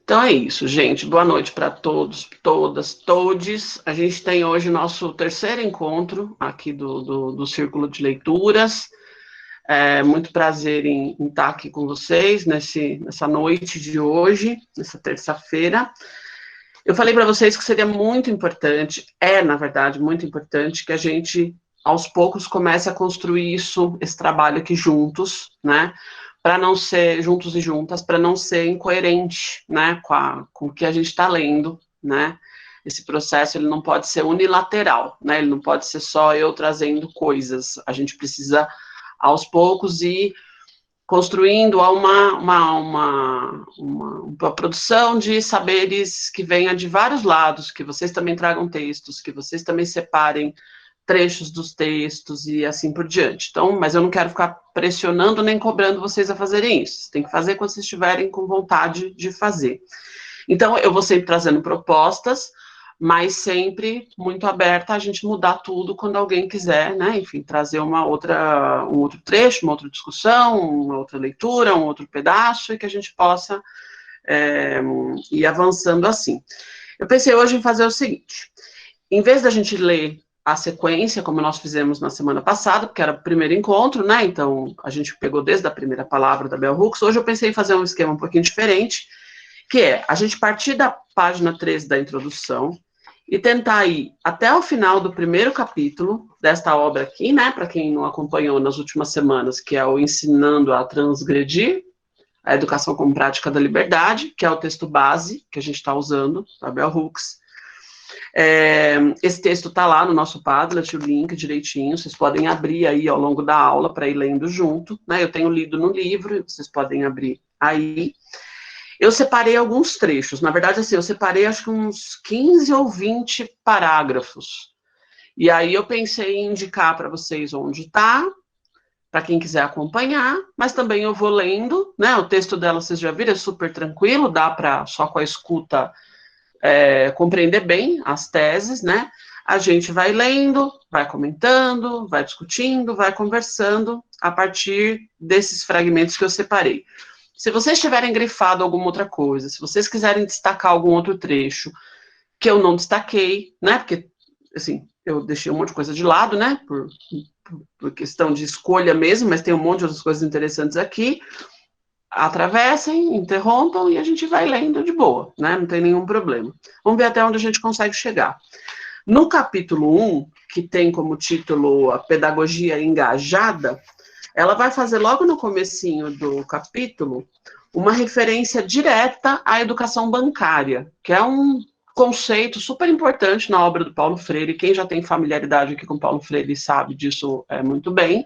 Então é isso, gente. Boa noite para todos, todas, todes. A gente tem hoje nosso terceiro encontro aqui do Círculo de Leituras. É muito prazer em estar aqui com vocês nessa noite de hoje, nessa terça-feira. Eu falei para vocês que seria muito importante, na verdade, muito importante, que a gente, aos poucos, comece a construir esse trabalho aqui juntos, né? Para não ser, juntos e juntas, para não ser incoerente, né, com o que a gente está lendo, né? Esse processo, ele não pode ser unilateral, né? Ele não pode ser só eu trazendo coisas. A gente precisa, aos poucos, ir construindo uma produção de saberes que venha de vários lados, que vocês também tragam textos, que vocês também separem trechos dos textos e assim por diante. Então, mas eu não quero ficar pressionando nem cobrando vocês a fazerem isso. Vocês têm que fazer quando vocês estiverem com vontade de fazer. Então, eu vou sempre trazendo propostas, mas sempre muito aberta a gente mudar tudo quando alguém quiser, né? Enfim, trazer um outro trecho, uma outra discussão, uma outra leitura, um outro pedaço, e que a gente possa ir avançando assim. Eu pensei hoje em fazer o seguinte: em vez da gente ler a sequência, como nós fizemos na semana passada, porque era o primeiro encontro, né? Então, a gente pegou desde a primeira palavra da Bell Hooks. Hoje eu pensei em fazer um esquema um pouquinho diferente, que é a gente partir da página 13 da introdução e tentar ir até o final do primeiro capítulo desta obra aqui, né? Para quem não acompanhou nas últimas semanas, que é o Ensinando a Transgredir, a Educação como Prática da Liberdade, que é o texto base que a gente está usando, da Bell Hooks. Esse texto está lá no nosso Padlet, o link direitinho, vocês podem abrir aí ao longo da aula para ir lendo junto, né? Eu tenho lido no livro, vocês podem abrir aí. Eu separei alguns trechos, na verdade, assim, eu separei acho que uns 15 ou 20 parágrafos, e aí eu pensei em indicar para vocês onde está, para quem quiser acompanhar, mas também eu vou lendo, né? O texto dela, vocês já viram, é super tranquilo, dá para, só com a escuta, compreender bem as teses, né? A gente vai lendo, vai comentando, vai discutindo, vai conversando a partir desses fragmentos que eu separei. Se vocês tiverem grifado alguma outra coisa, se vocês quiserem destacar algum outro trecho que eu não destaquei, né? Porque, assim, eu deixei um monte de coisa de lado, né? Por questão de escolha mesmo, mas tem um monte de outras coisas interessantes aqui. Atravessem, interrompam e a gente vai lendo de boa, né? Não tem nenhum problema. Vamos ver até onde a gente consegue chegar. No capítulo 1, que tem como título a Pedagogia Engajada, ela vai fazer logo no comecinho do capítulo uma referência direta à educação bancária, que é um conceito super importante na obra do Paulo Freire. Quem já tem familiaridade aqui com Paulo Freire sabe disso muito bem.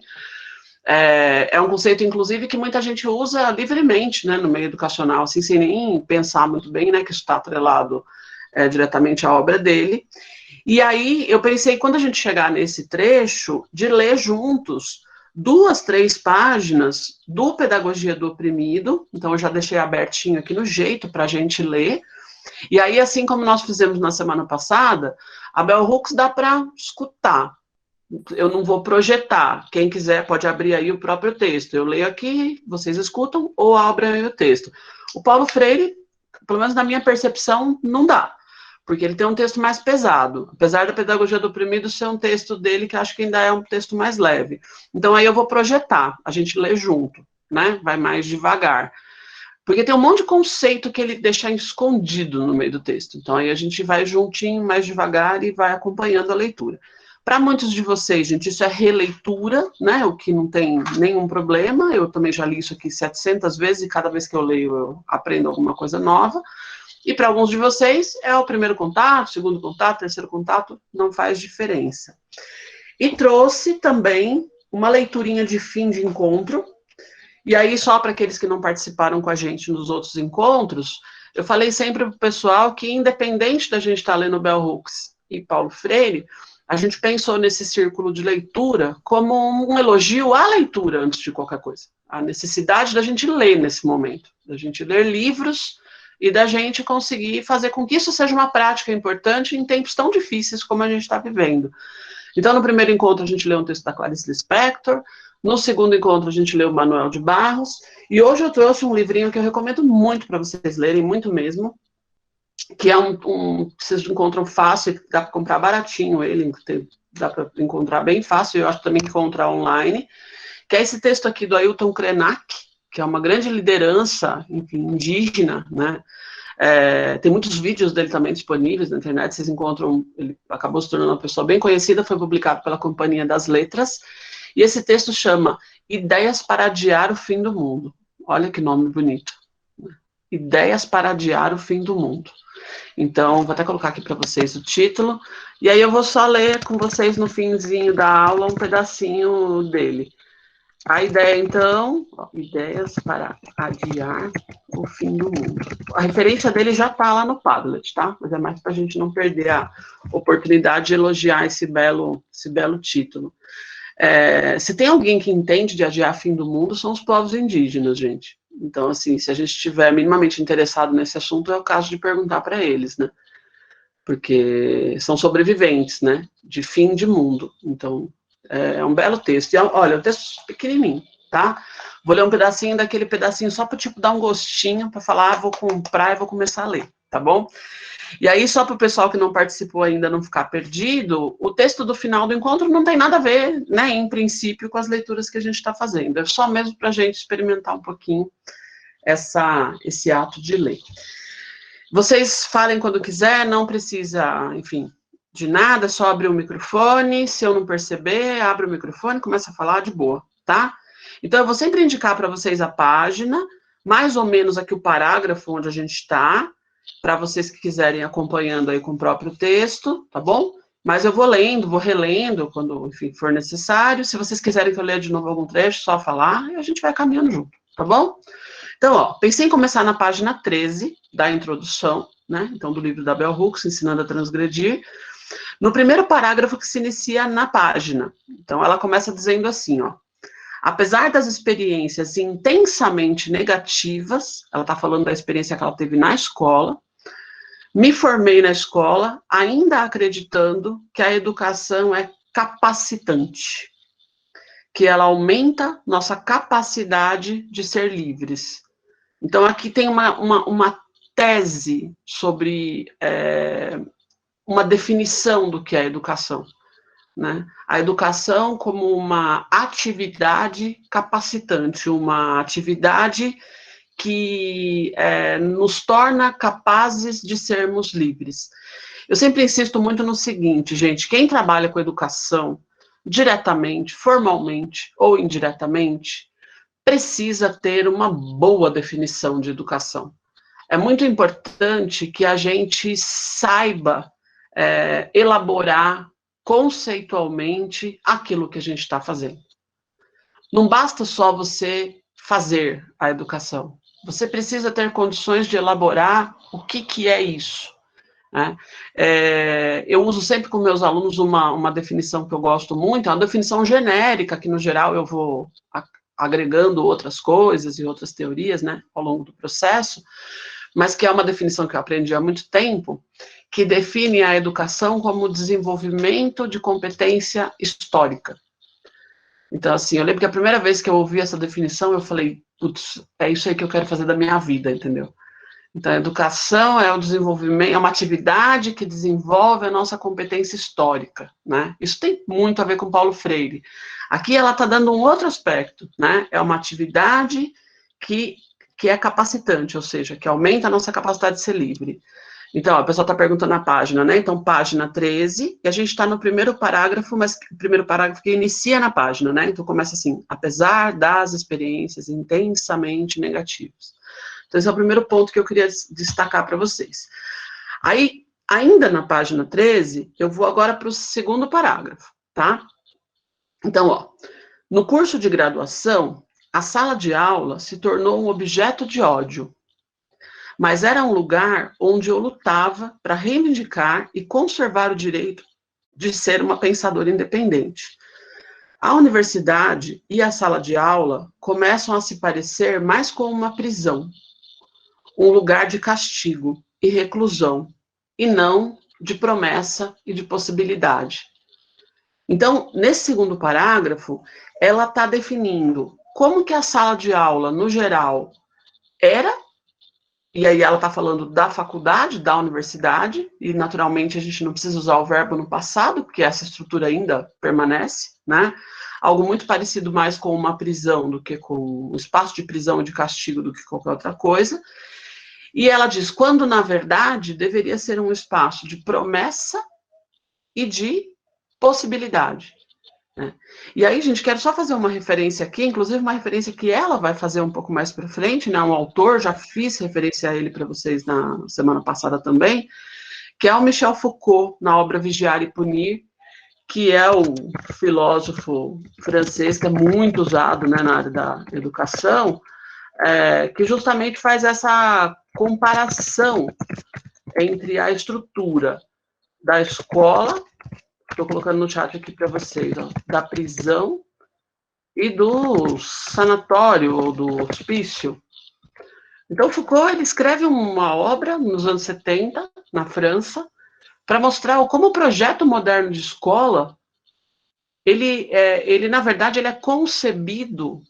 É um conceito, inclusive, que muita gente usa livremente, né, no meio educacional, assim, sem nem pensar muito bem, né, que isso está atrelado diretamente à obra dele. E aí eu pensei, quando a gente chegar nesse trecho, de ler juntos 2, 3 páginas do Pedagogia do Oprimido. Então eu já deixei abertinho aqui no jeito para a gente ler. E aí, assim como nós fizemos na semana passada, a Bell Hooks dá para escutar. Eu não vou projetar. Quem quiser pode abrir aí o próprio texto. Eu leio aqui, vocês escutam, ou abrem aí o texto. O Paulo Freire, pelo menos na minha percepção, não dá, porque ele tem um texto mais pesado, apesar da Pedagogia do Oprimido ser um texto dele que acho que ainda é um texto mais leve. Então aí eu vou projetar, a gente lê junto, né? Vai mais devagar. Porque tem um monte de conceito que ele deixa escondido no meio do texto. Então aí a gente vai juntinho, mais devagar e vai acompanhando a leitura. Para muitos de vocês, gente, isso é releitura, né? O que não tem nenhum problema. Eu também já li isso aqui 700 vezes e cada vez que eu leio eu aprendo alguma coisa nova. E para alguns de vocês é o primeiro contato, segundo contato, terceiro contato, não faz diferença. E trouxe também uma leiturinha de fim de encontro. E aí, só para aqueles que não participaram com a gente nos outros encontros, eu falei sempre para o pessoal que, independente da gente estar lendo Bell Hooks e Paulo Freire, a gente pensou nesse círculo de leitura como um elogio à leitura antes de qualquer coisa. A necessidade da gente ler nesse momento, da gente ler livros e da gente conseguir fazer com que isso seja uma prática importante em tempos tão difíceis como a gente está vivendo. Então, no primeiro encontro, a gente leu um texto da Clarice Lispector, No segundo encontro, a gente leu o Manuel de Barros. E hoje eu trouxe um livrinho que eu recomendo muito para vocês lerem, muito mesmo, que é que vocês encontram fácil, dá para comprar baratinho ele, dá para encontrar bem fácil, eu acho também que encontrar online, que é esse texto aqui do Ailton Krenak, que é uma grande liderança, enfim, indígena, né? Tem muitos vídeos dele também disponíveis na internet, vocês encontram, ele acabou se tornando uma pessoa bem conhecida, foi publicado pela Companhia das Letras, e esse texto chama Ideias para Adiar o Fim do Mundo. Olha que nome bonito. Ideias para Adiar o Fim do Mundo. Então, vou até colocar aqui para vocês o título, e aí eu vou só ler com vocês no finzinho da aula um pedacinho dele. A ideia, então, ideias para adiar o fim do mundo. A referência dele já está lá no Padlet, tá? Mas é mais para a gente não perder a oportunidade de elogiar esse belo título. Se tem alguém que entende de adiar o fim do mundo, são os povos indígenas, gente. Então, assim, se a gente estiver minimamente interessado nesse assunto, é o caso de perguntar para eles, né? Porque são sobreviventes, né? De fim de mundo. Então, é um belo texto. E, olha, um texto pequenininho, tá? Vou ler um pedacinho daquele pedacinho só para, tipo, dar um gostinho, para falar, vou comprar e vou começar a ler, tá bom? E aí, só para o pessoal que não participou ainda não ficar perdido, o texto do final do encontro não tem nada a ver, né, em princípio, com as leituras que a gente está fazendo. É só mesmo para a gente experimentar um pouquinho esse ato de ler. Vocês falem quando quiser, não precisa, enfim, de nada, é só abrir o microfone. Se eu não perceber, abre o microfone e começa a falar de boa, tá? Então, eu vou sempre indicar para vocês a página, mais ou menos aqui o parágrafo onde a gente está, para vocês que quiserem acompanhando aí com o próprio texto, tá bom? Mas eu vou lendo, vou relendo quando, enfim, for necessário. Se vocês quiserem que eu leia de novo algum trecho, só falar e a gente vai caminhando junto, tá bom? Então, ó, pensei em começar na página 13 da introdução, né? Então, do livro da Bell Hooks, Ensinando a Transgredir, no primeiro parágrafo que se inicia na página. Então, ela começa dizendo assim, ó. Apesar das experiências intensamente negativas, ela está falando da experiência que ela teve na escola, me formei na escola, ainda acreditando que a educação é capacitante, que ela aumenta nossa capacidade de ser livres. Então, aqui tem uma tese sobre uma definição do que é educação, né? A educação como uma atividade capacitante, uma atividade que nos torna capazes de sermos livres. Eu sempre insisto muito no seguinte, gente, quem trabalha com educação, diretamente, formalmente ou indiretamente, precisa ter uma boa definição de educação. É muito importante que a gente saiba elaborar conceitualmente aquilo que a gente está fazendo. Não basta só você fazer a educação. Você precisa ter condições de elaborar o que é isso. Né? Eu uso sempre com meus alunos uma definição que eu gosto muito, é uma definição genérica, que no geral eu vou agregando outras coisas e outras teorias, né, ao longo do processo, mas que é uma definição que eu aprendi há muito tempo, que define a educação como desenvolvimento de competência histórica. Então, assim, eu lembro que a primeira vez que eu ouvi essa definição, eu falei, putz, é isso aí que eu quero fazer da minha vida, entendeu? Então, a educação é o desenvolvimento, é uma atividade que desenvolve a nossa competência histórica, né? Isso tem muito a ver com Paulo Freire. Aqui ela está dando um outro aspecto, né? É uma atividade que é capacitante, ou seja, que aumenta a nossa capacidade de ser livre. Então, a pessoa está perguntando na página, né? Então, página 13, e a gente está no primeiro parágrafo, mas o primeiro parágrafo que inicia na página, né? Então, começa assim, apesar das experiências intensamente negativas. Então, esse é o primeiro ponto que eu queria destacar para vocês. Aí, ainda na página 13, eu vou agora para o segundo parágrafo, tá? Então, ó, no curso de graduação, a sala de aula se tornou um objeto de ódio, mas era um lugar onde eu lutava para reivindicar e conservar o direito de ser uma pensadora independente. A universidade e a sala de aula começam a se parecer mais com uma prisão, um lugar de castigo e reclusão, e não de promessa e de possibilidade. Então, nesse segundo parágrafo, ela está definindo como que a sala de aula, no geral, era, e aí ela está falando da faculdade, da universidade, e naturalmente a gente não precisa usar o verbo no passado, porque essa estrutura ainda permanece, né? Algo muito parecido mais com uma prisão do que com um espaço de prisão e de castigo do que qualquer outra coisa. E ela diz, quando na verdade deveria ser um espaço de promessa e de possibilidade. Né? E aí, gente, quero só fazer uma referência aqui, inclusive uma referência que ela vai fazer um pouco mais para frente, né? Um autor, já fiz referência a ele para vocês na semana passada também, que é o Michel Foucault, na obra Vigiar e Punir, que é o filósofo francês que é muito usado, né, na área da educação, que justamente faz essa comparação entre a estrutura da escola, estou colocando no chat aqui para vocês, ó, da prisão e do sanatório ou do hospício. Então, Foucault ele escreve uma obra nos anos 70, na França, para mostrar como o projeto moderno de escola, ele na verdade, ele é concebido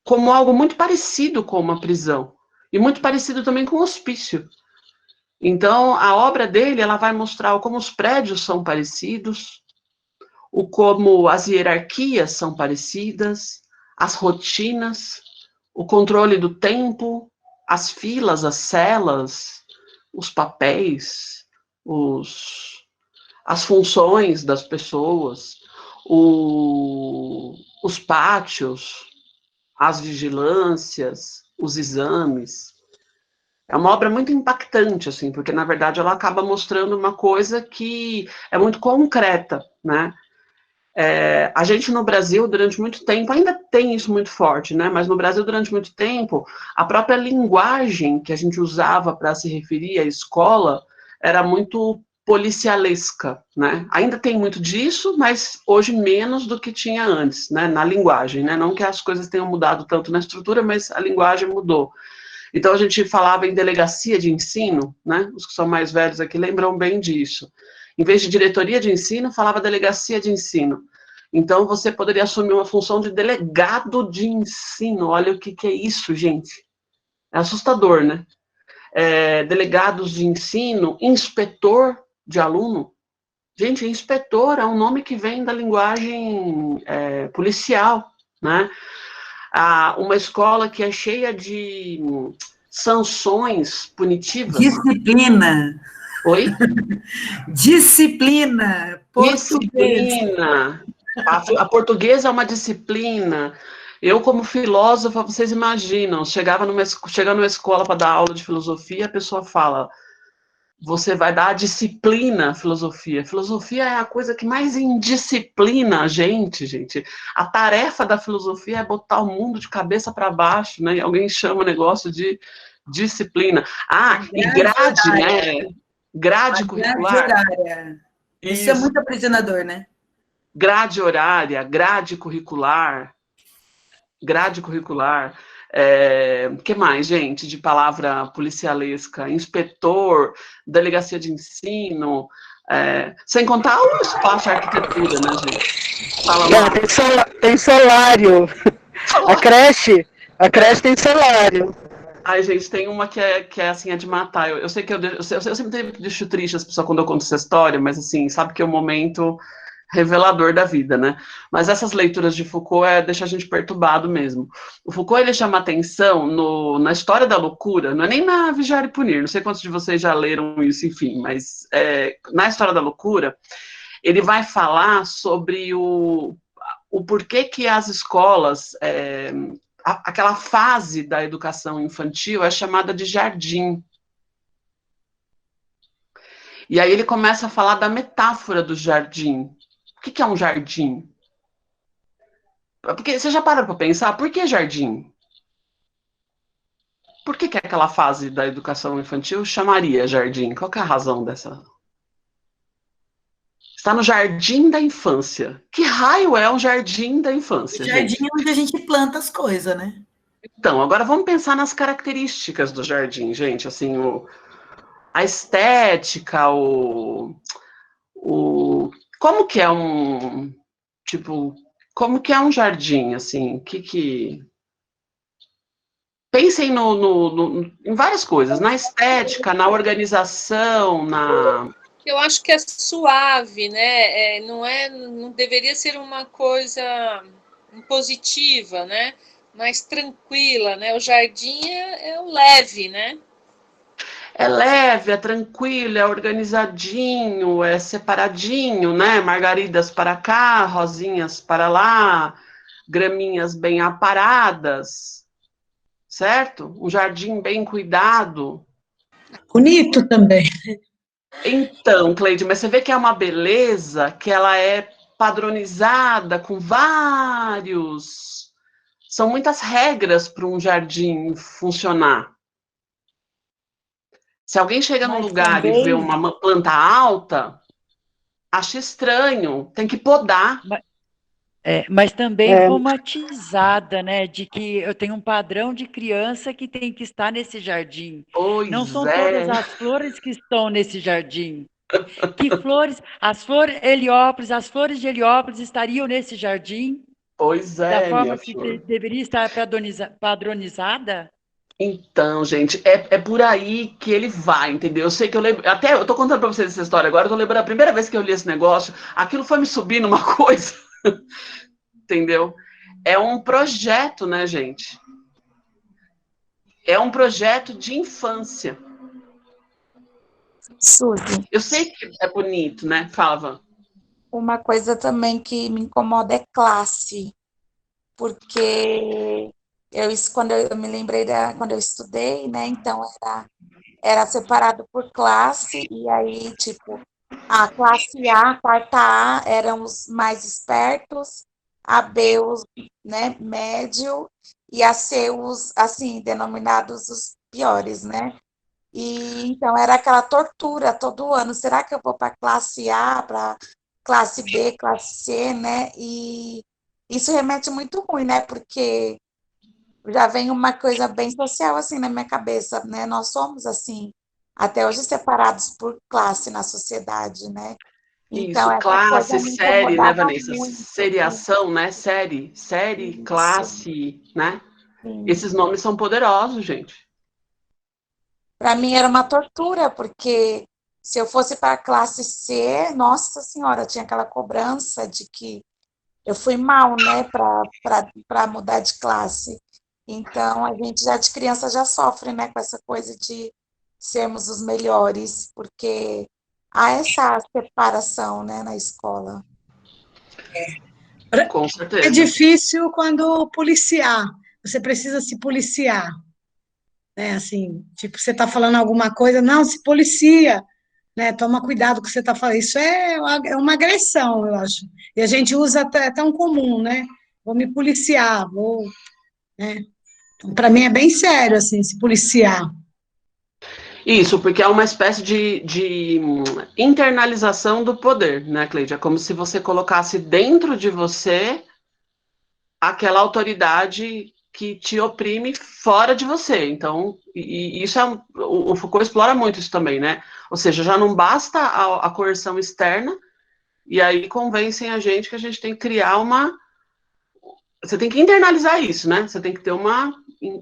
como algo muito parecido com uma prisão, e muito parecido também com um hospício. Então, a obra dele, ela vai mostrar como os prédios são parecidos, o como as hierarquias são parecidas, as rotinas, o controle do tempo, as filas, as celas, os papéis, as funções das pessoas, os pátios, as vigilâncias, os exames. É uma obra muito impactante, assim, porque, na verdade, ela acaba mostrando uma coisa que é muito concreta, né? A gente no Brasil, durante muito tempo, ainda tem isso muito forte, né? Mas no Brasil, durante muito tempo, a própria linguagem que a gente usava para se referir à escola era muito policialesca, né? Ainda tem muito disso, mas hoje menos do que tinha antes, né? Na linguagem, né? Não que as coisas tenham mudado tanto na estrutura, mas a linguagem mudou. Então a gente falava em delegacia de ensino, né? Os que são mais velhos aqui lembram bem disso. Em vez de diretoria de ensino, falava delegacia de ensino. Então, você poderia assumir uma função de delegado de ensino. Olha o que é isso, gente. É assustador, né? Delegados de ensino, inspetor de aluno. Gente, inspetor é um nome que vem da linguagem policial, né? Uma escola que é cheia de sanções punitivas. Disciplina. Oi? Disciplina. Português. Disciplina. A portuguesa é uma disciplina. Eu, como filósofa, vocês imaginam, chega numa escola para dar aula de filosofia, a pessoa fala, você vai dar a disciplina filosofia. Filosofia é a coisa que mais indisciplina a gente, gente. A tarefa da filosofia é botar o mundo de cabeça para baixo, né? E alguém chama o negócio de disciplina. E grade, né? Grade curricular. Grade horária. Isso é muito aprisionador, né? Grade horária, grade curricular. Que mais, gente, de palavra policialesca? Inspetor, delegacia de ensino, sem contar o espaço, a arquitetura, né, gente? Fala lá. Tem solário. A creche tem solário. Ai, gente, tem uma que é assim, é de matar. Eu sei que eu sempre deixo triste as pessoas quando eu conto essa história, mas assim, sabe que é um momento revelador da vida, né? Mas essas leituras de Foucault deixa a gente perturbado mesmo. O Foucault, ele chama atenção na história da loucura, não é nem na Vigiar e Punir, não sei quantos de vocês já leram isso, enfim, mas na história da loucura, ele vai falar sobre o porquê que as escolas, aquela fase da educação infantil é chamada de jardim. E aí ele começa a falar da metáfora do jardim. O que é um jardim? Porque você já parou para pensar, por que jardim? Por que aquela fase da educação infantil chamaria jardim? Qual que é a razão dessa? Está no jardim da infância. Que raio é um jardim da infância, jardim, gente? É onde a gente planta as coisas, né? Então, agora vamos pensar nas características do jardim, gente. Assim, a estética, Como que é como que é um jardim, assim? Pensem em várias coisas, na estética, na organização, Eu acho que é suave, né? Não deveria ser uma coisa impositiva, né? Mais tranquila, né? O jardim é o leve, né? É leve, é tranquilo, é organizadinho, é separadinho, né? Margaridas para cá, rosinhas para lá, graminhas bem aparadas, certo? Um jardim bem cuidado. Bonito também. Então, Cleide, mas você vê que é uma beleza, que ela é padronizada com vários. São muitas regras para um jardim funcionar. Se alguém chega num Mas lugar e vê também, uma planta alta, acha estranho, tem que podar. Mas também romantizada, né? De que eu tenho um padrão de criança que tem que estar nesse jardim. Não Pois são todas é, as flores que estão nesse jardim. Que flores, as flores de Heliópolis estariam nesse jardim pois da é, minha forma que flor. deveria estar padronizada? Então, gente, é por aí que ele vai, entendeu? Eu sei que eu lembro. Até eu tô contando pra vocês essa história agora, eu tô lembrando a primeira vez que eu li esse negócio, aquilo foi me subir numa coisa, entendeu? É um projeto, né, gente? É um projeto de infância. Suzy, Eu sei que é bonito, né? Fala, Van. uma coisa também que me incomoda é classe, porque quando eu me lembrei quando eu estudei, né? Então era separado por classe, e aí, tipo, a classe A, quarta A, eram os mais espertos, a B, os, né, médio, e a C, os, assim, denominados os piores, né? E então era aquela tortura todo ano. Será que eu vou para classe A, para classe B, classe C, né? E isso remete muito ruim, né? Porque já vem uma coisa bem social assim na minha cabeça, né? Nós somos assim, até hoje separados por classe na sociedade, né? Então Isso, essa coisa classe, me série, né, incomodava Vanessa? muito. Seriação, né? Série, Isso, classe, né? sim. Esses nomes são poderosos, gente. Para mim era uma tortura, porque se eu fosse para a classe C, nossa senhora, tinha aquela cobrança de que eu fui mal, né, para mudar de classe. Então, a gente já de criança já sofre, né, com essa coisa de sermos os melhores, porque há essa separação, né, na escola. Com é certeza. difícil quando policiar. Você precisa se policiar, né? Assim, tipo, você está falando alguma coisa, não, se policia, né? Toma cuidado com o que você está falando. Isso é uma agressão, eu acho. E a gente usa até tão comum, né? Vou me policiar, né? Para mim é bem sério, assim, se policiar. Isso, porque é uma espécie de internalização do poder, né, Cleide? É como se você colocasse dentro de você aquela autoridade que te oprime fora de você. Então, isso o Foucault explora muito isso também, né? Ou seja, já não basta a coerção externa, e aí convencem a gente que a gente tem que criar você tem que internalizar isso, né? Você tem que ter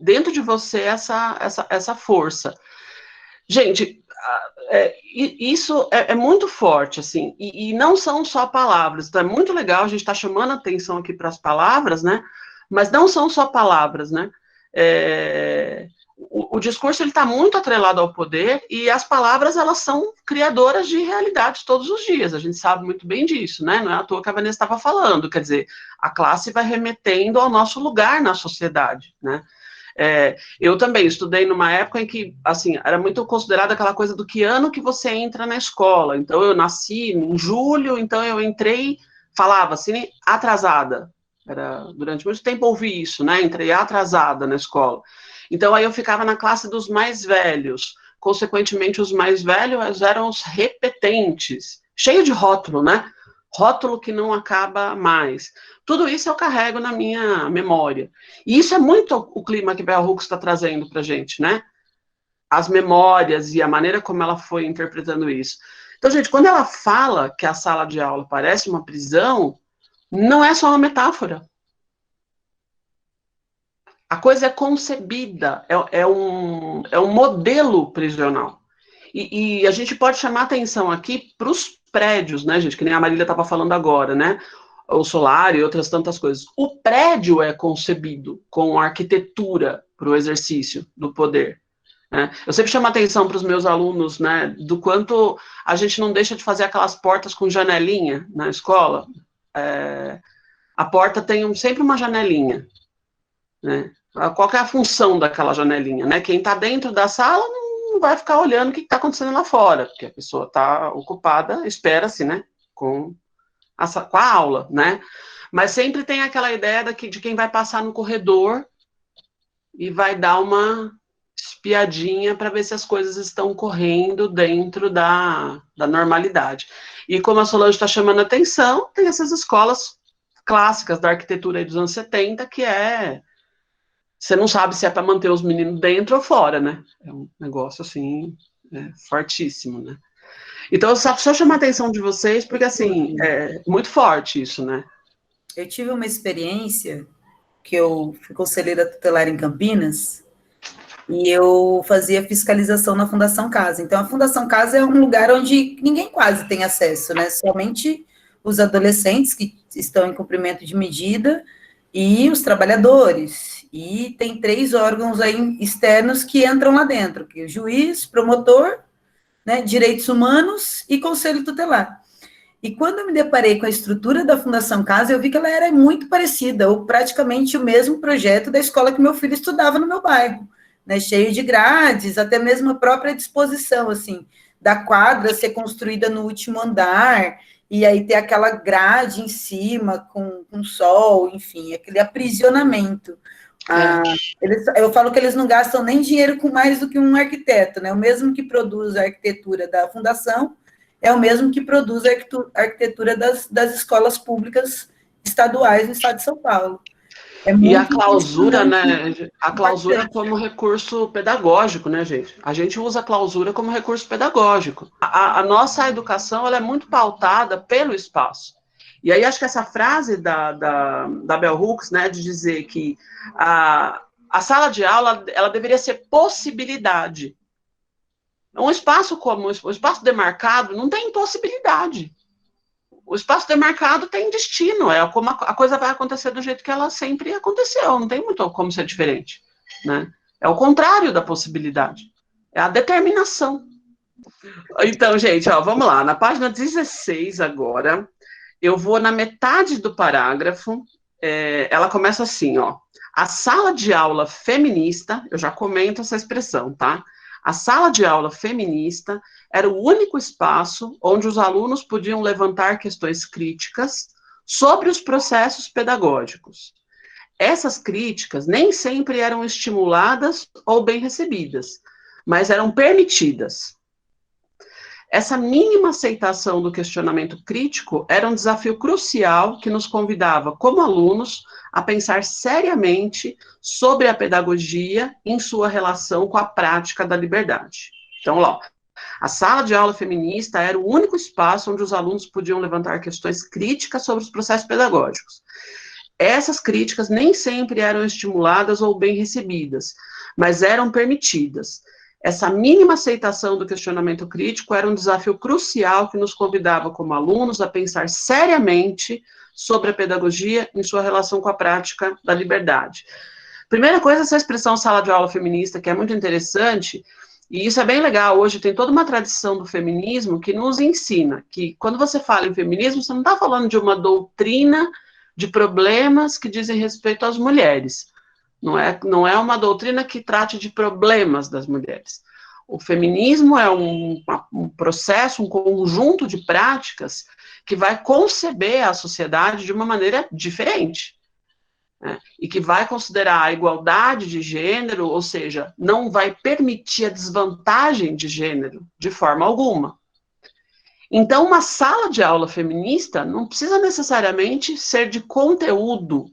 dentro de você essa força. Gente, isso é muito forte, assim, e não são só palavras. Então é muito legal, a gente está chamando a atenção aqui para as palavras, né? Mas não são só palavras, né? O discurso ele está muito atrelado ao poder e as palavras elas são criadoras de realidades todos os dias. A gente sabe muito bem disso, né? Não é à toa que a Vanessa estava falando. Quer dizer, a classe vai remetendo ao nosso lugar na sociedade, né? Eu também estudei numa época em que, assim, era muito considerada aquela coisa do que ano que você entra na escola. Então, eu nasci em julho, então eu entrei, falava assim, atrasada. Durante muito tempo ouvi isso, né? Entrei atrasada na escola. Então, aí eu ficava na classe dos mais velhos. Consequentemente, os mais velhos eram os repetentes. Cheio de rótulo, né? Rótulo que não acaba mais. Tudo isso eu carrego na minha memória. E isso é muito o clima que Bell Hooks está trazendo para a gente, né? As memórias e a maneira como ela foi interpretando isso. Então, gente, quando ela fala que a sala de aula parece uma prisão, não é só uma metáfora. A coisa é concebida, é um modelo prisional. E a gente pode chamar atenção aqui para os prédios, né, gente, que nem a Marília estava falando agora, né, o solar e outras tantas coisas. O prédio é concebido com arquitetura para o exercício do poder. Né? Eu sempre chamo atenção para os meus alunos, né, do quanto a gente não deixa de fazer aquelas portas com janelinha na escola. A porta tem sempre uma janelinha, né? Qual que é a função daquela janelinha, né? Quem está dentro da sala não vai ficar olhando o que está acontecendo lá fora, porque a pessoa está ocupada, espera-se, né? Com a aula, né? Mas sempre tem aquela ideia de quem vai passar no corredor e vai dar uma espiadinha para ver se as coisas estão correndo dentro da normalidade. E como a Solange está chamando a atenção, tem essas escolas clássicas da arquitetura aí dos anos 70, que você não sabe se é para manter os meninos dentro ou fora, né? É um negócio, assim, fortíssimo, né? Então, só chamar a atenção de vocês, porque, assim, é muito forte isso, né? Eu tive uma experiência que eu fui conselheira tutelar em Campinas e eu fazia fiscalização na Fundação Casa. Então, a Fundação Casa é um lugar onde ninguém quase tem acesso, né? Somente os adolescentes que estão em cumprimento de medida e os trabalhadores. E tem 3 órgãos aí externos que entram lá dentro, que é o juiz, promotor, né, direitos humanos e conselho tutelar. E quando eu me deparei com a estrutura da Fundação Casa, eu vi que ela era muito parecida, ou praticamente o mesmo projeto da escola que meu filho estudava no meu bairro, né, cheio de grades, até mesmo a própria disposição, assim, da quadra ser construída no último andar, e aí ter aquela grade em cima, com sol, enfim, aquele aprisionamento. Eu falo que eles não gastam nem dinheiro com mais do que um arquiteto, né? O mesmo que produz a arquitetura da fundação é o mesmo que produz a arquitetura das escolas públicas estaduais no estado de São Paulo. E a clausura, né? A clausura como recurso pedagógico, né, gente? A gente usa a clausura como recurso pedagógico. A nossa educação, ela é muito pautada pelo espaço. E aí, acho que essa frase da Bell Hooks, né, de dizer que a sala de aula, ela deveria ser possibilidade. Um espaço como o espaço demarcado não tem possibilidade. O espaço demarcado tem destino, é como a coisa vai acontecer do jeito que ela sempre aconteceu, não tem muito como ser diferente, né? É o contrário da possibilidade, é a determinação. Então, gente, ó, vamos lá, na página 16 agora, eu vou na metade do parágrafo, ela começa assim, ó, a sala de aula feminista, eu já comento essa expressão, tá? A sala de aula feminista era o único espaço onde os alunos podiam levantar questões críticas sobre os processos pedagógicos. Essas críticas nem sempre eram estimuladas ou bem recebidas, mas eram permitidas. Essa mínima aceitação do questionamento crítico era um desafio crucial que nos convidava, como alunos, a pensar seriamente sobre a pedagogia em sua relação com a prática da liberdade. Então, lá, a sala de aula feminista era o único espaço onde os alunos podiam levantar questões críticas sobre os processos pedagógicos. Essas críticas nem sempre eram estimuladas ou bem recebidas, mas eram permitidas. Essa mínima aceitação do questionamento crítico era um desafio crucial que nos convidava, como alunos, a pensar seriamente sobre a pedagogia em sua relação com a prática da liberdade. Primeira coisa, essa expressão sala de aula feminista, que é muito interessante, e isso é bem legal. Hoje tem toda uma tradição do feminismo que nos ensina que, quando você fala em feminismo, você não está falando de uma doutrina de problemas que dizem respeito às mulheres. Não é uma doutrina que trate de problemas das mulheres. O feminismo é um processo, um conjunto de práticas que vai conceber a sociedade de uma maneira diferente, né? E que vai considerar a igualdade de gênero, ou seja, não vai permitir a desvantagem de gênero de forma alguma. Então, uma sala de aula feminista não precisa necessariamente ser de conteúdo.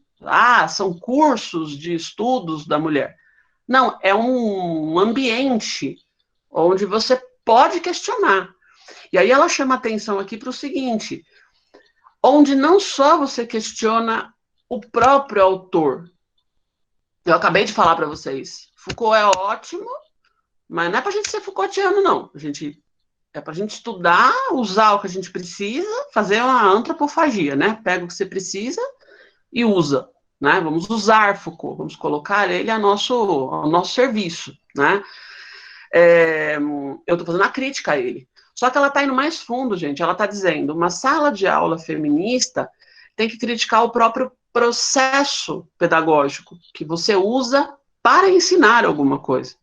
São cursos de estudos da mulher. Não, é um ambiente onde você pode questionar. E aí ela chama atenção aqui para o seguinte, onde não só você questiona o próprio autor. Eu acabei de falar para vocês, Foucault é ótimo, mas não é para a gente ser Foucaultiano, não. É para a gente estudar, usar o que a gente precisa, fazer uma antropofagia, né? Pega o que você precisa e usa, né? Vamos usar Foucault, vamos colocar ele ao nosso serviço, né? Eu estou fazendo a crítica a ele. Só que ela está indo mais fundo, gente. Ela está dizendo, uma sala de aula feminista tem que criticar o próprio processo pedagógico que você usa para ensinar alguma coisa.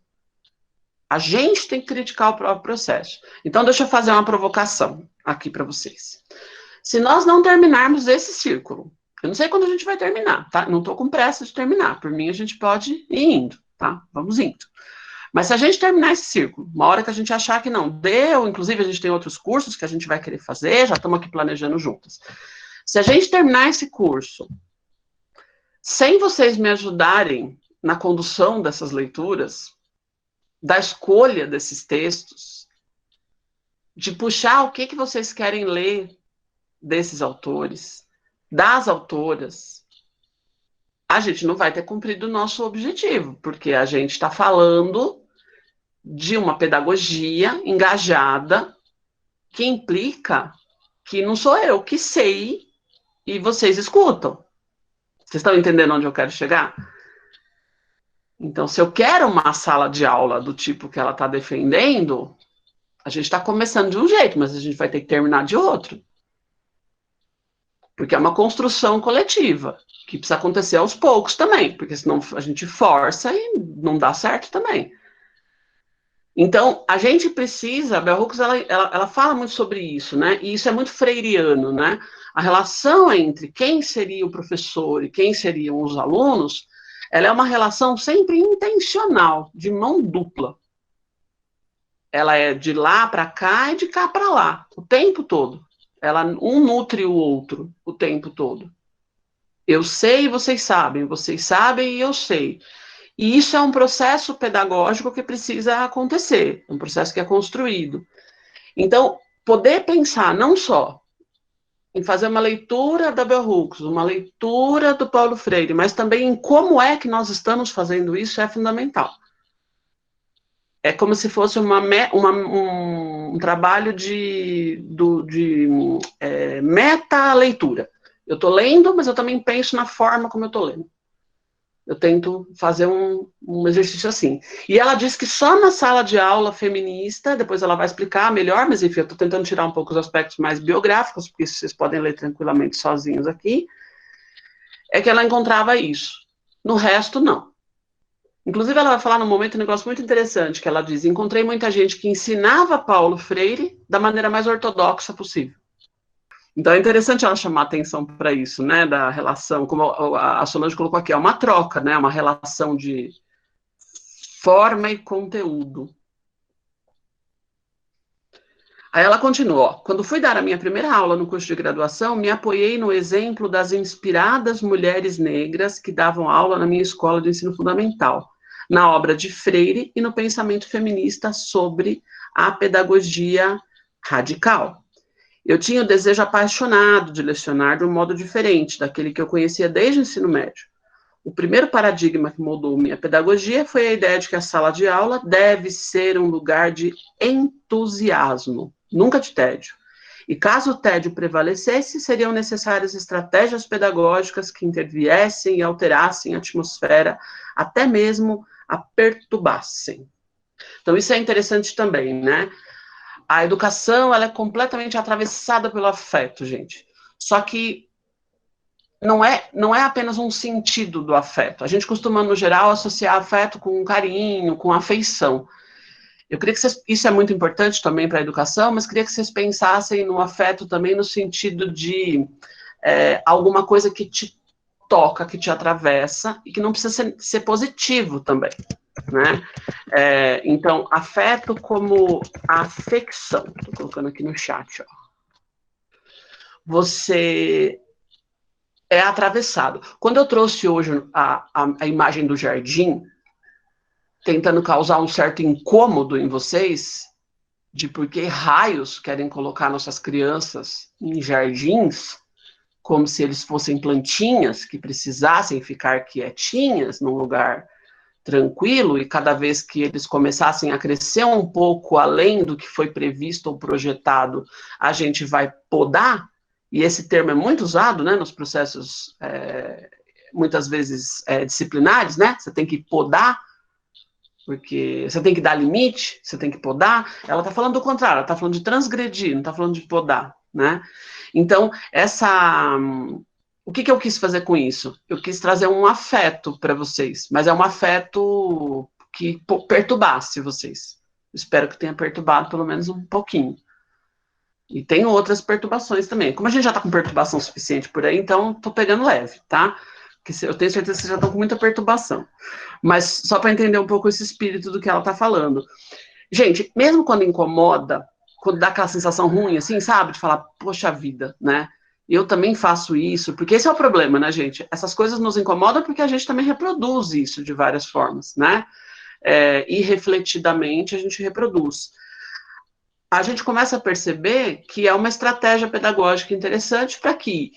A gente tem que criticar o próprio processo. Então, deixa eu fazer uma provocação aqui para vocês. Se nós não terminarmos esse círculo, eu não sei quando a gente vai terminar, tá? Não estou com pressa de terminar. Por mim, a gente pode ir indo, tá? Vamos indo. Mas se a gente terminar esse círculo, uma hora que a gente achar que não deu, inclusive a gente tem outros cursos que a gente vai querer fazer, já estamos aqui planejando juntas. Se a gente terminar esse curso, sem vocês me ajudarem na condução dessas leituras, da escolha desses textos, de puxar o que vocês querem ler desses autores, das autoras, a gente não vai ter cumprido o nosso objetivo, porque a gente está falando de uma pedagogia engajada que implica que não sou eu que sei e vocês escutam. Vocês estão entendendo onde eu quero chegar? Então, se eu quero uma sala de aula do tipo que ela está defendendo, a gente está começando de um jeito, mas a gente vai ter que terminar de outro. Porque é uma construção coletiva, que precisa acontecer aos poucos também, porque senão a gente força e não dá certo também. Então, a gente precisa, a Bell Hooks, ela fala muito sobre isso, né? E isso é muito freiriano, né? A relação entre quem seria o professor e quem seriam os alunos, ela é uma relação sempre intencional, de mão dupla. Ela é de lá para cá e de cá para lá, o tempo todo. Um nutre o outro o tempo todo. Eu sei e vocês sabem e eu sei. E isso é um processo pedagógico que precisa acontecer, um processo que é construído. Então, poder pensar não só em fazer uma leitura da Bell Hooks, uma leitura do Paulo Freire, mas também em como é que nós estamos fazendo isso é fundamental. É como se fosse um trabalho de meta-leitura. Eu estou lendo, mas eu também penso na forma como eu estou lendo. Eu tento fazer um exercício assim. E ela diz que só na sala de aula feminista, depois ela vai explicar melhor, mas enfim, eu estou tentando tirar um pouco os aspectos mais biográficos, porque vocês podem ler tranquilamente sozinhos aqui, é que ela encontrava isso. No resto, não. Inclusive, ela vai falar num momento um negócio muito interessante, que ela diz, encontrei muita gente que ensinava Paulo Freire da maneira mais ortodoxa possível. Então, é interessante ela chamar atenção para isso, né, da relação, como a Solange colocou aqui, é uma troca, né, uma relação de forma e conteúdo. Aí ela continua, ó, quando fui dar a minha primeira aula no curso de graduação, me apoiei no exemplo das inspiradas mulheres negras que davam aula na minha escola de ensino fundamental, na obra de Freire e no pensamento feminista sobre a pedagogia radical. Eu tinha o desejo apaixonado de lecionar de um modo diferente daquele que eu conhecia desde o ensino médio. O primeiro paradigma que moldou minha pedagogia foi a ideia de que a sala de aula deve ser um lugar de entusiasmo, nunca de tédio. E caso o tédio prevalecesse, seriam necessárias estratégias pedagógicas que interviessem e alterassem a atmosfera, até mesmo a perturbassem. Então, isso é interessante também, né? A educação, ela é completamente atravessada pelo afeto, gente. Só que não é apenas um sentido do afeto. A gente costuma, no geral, associar afeto com carinho, com afeição. Eu queria que vocês, isso é muito importante também para a educação, mas queria que vocês pensassem no afeto também no sentido de alguma coisa que te toca, que te atravessa, e que não precisa ser positivo também, né? Então, afeto como afecção. Estou colocando aqui no chat, ó. Você é atravessado. Quando eu trouxe hoje a imagem do jardim, tentando causar um certo incômodo em vocês, de por que raios querem colocar nossas crianças em jardins, como se eles fossem plantinhas que precisassem ficar quietinhas num lugar tranquilo, e cada vez que eles começassem a crescer um pouco além do que foi previsto ou projetado, a gente vai podar, e esse termo é muito usado, né, nos processos, muitas vezes, disciplinares, né, você tem que podar, porque você tem que dar limite, você tem que podar. Ela está falando do contrário, ela está falando de transgredir, não está falando de podar, né? Então, o que eu quis fazer com isso? Eu quis trazer um afeto para vocês, mas é um afeto que perturbasse vocês. Espero que tenha perturbado pelo menos um pouquinho. E tem outras perturbações também. Como a gente já está com perturbação suficiente por aí, então estou pegando leve, tá? Porque eu tenho certeza que vocês já estão com muita perturbação. Mas só para entender um pouco esse espírito do que ela está falando. Gente, mesmo quando incomoda, quando dá aquela sensação ruim, assim, sabe? De falar, poxa vida, né? Eu também faço isso, porque esse é o problema, né, gente? Essas coisas nos incomodam porque a gente também reproduz isso de várias formas, né? Irrefletidamente a gente reproduz. A gente começa a perceber que é uma estratégia pedagógica interessante para que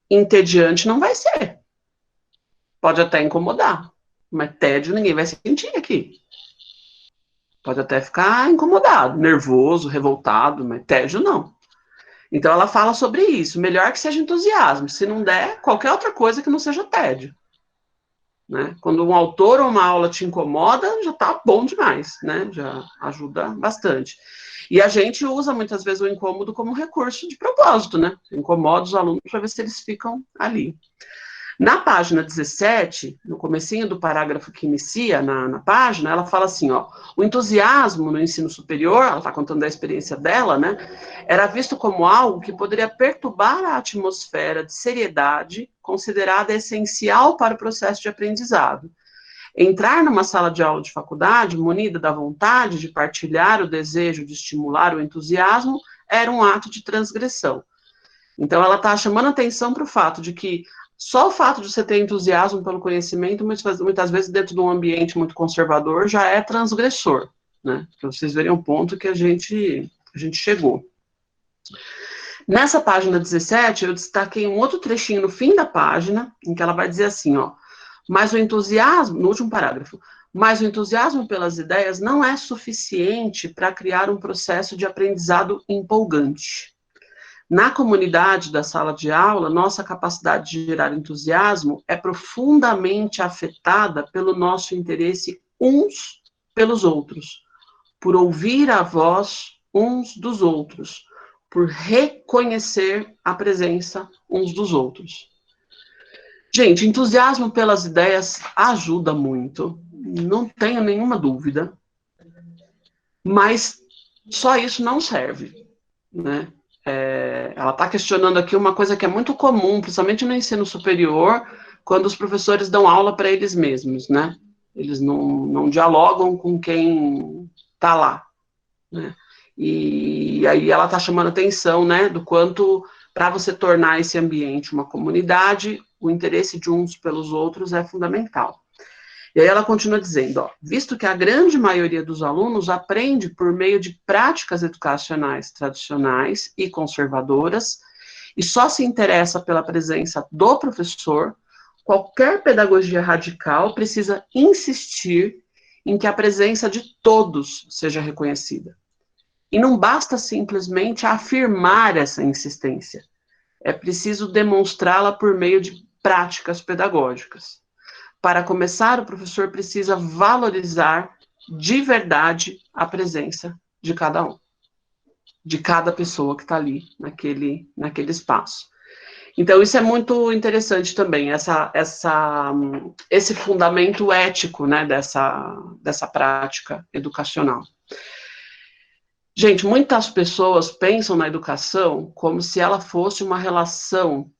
entediante não vai ser. Pode até incomodar, mas tédio ninguém vai sentir aqui. Pode até ficar incomodado, nervoso, revoltado, mas tédio não. Então ela fala sobre isso. Melhor que seja entusiasmo. Se não der, qualquer outra coisa que não seja tédio. Né? Quando um autor ou uma aula te incomoda, já está bom demais, né? Já ajuda bastante. E a gente usa muitas vezes o incômodo como recurso de propósito, né? Incomoda os alunos para ver se eles ficam ali. Na página 17, no comecinho do parágrafo que inicia na página, ela fala assim, ó, o entusiasmo no ensino superior, ela está contando da experiência dela, né, era visto como algo que poderia perturbar a atmosfera de seriedade considerada essencial para o processo de aprendizado. Entrar numa sala de aula de faculdade, munida da vontade de partilhar o desejo de estimular o entusiasmo, era um ato de transgressão. Então, ela está chamando atenção para o fato de que só o fato de você ter entusiasmo pelo conhecimento, muitas vezes dentro de um ambiente muito conservador, já é transgressor, né? Para vocês verem o ponto que a gente chegou. Nessa página 17, eu destaquei um outro trechinho no fim da página, em que ela vai dizer assim, ó, mas o entusiasmo, no último parágrafo, mas o entusiasmo pelas ideias não é suficiente para criar um processo de aprendizado empolgante. Na comunidade da sala de aula, nossa capacidade de gerar entusiasmo é profundamente afetada pelo nosso interesse uns pelos outros, por ouvir a voz uns dos outros, por reconhecer a presença uns dos outros. Gente, entusiasmo pelas ideias ajuda muito, não tenho nenhuma dúvida, mas só isso não serve, né? Ela está questionando aqui uma coisa que é muito comum, principalmente no ensino superior, quando os professores dão aula para eles mesmos, né? Eles não dialogam com quem está lá, né? E aí ela está chamando atenção, né, do quanto, para você tornar esse ambiente uma comunidade, o interesse de uns pelos outros é fundamental. E aí ela continua dizendo, ó, visto que a grande maioria dos alunos aprende por meio de práticas educacionais tradicionais e conservadoras, e só se interessa pela presença do professor, qualquer pedagogia radical precisa insistir em que a presença de todos seja reconhecida. E não basta simplesmente afirmar essa insistência, é preciso demonstrá-la por meio de práticas pedagógicas. Para começar, o professor precisa valorizar de verdade a presença de cada um, de cada pessoa que está ali naquele espaço. Então, isso é muito interessante também, esse fundamento ético, né, dessa prática educacional. Gente, muitas pessoas pensam na educação como se ela fosse uma relação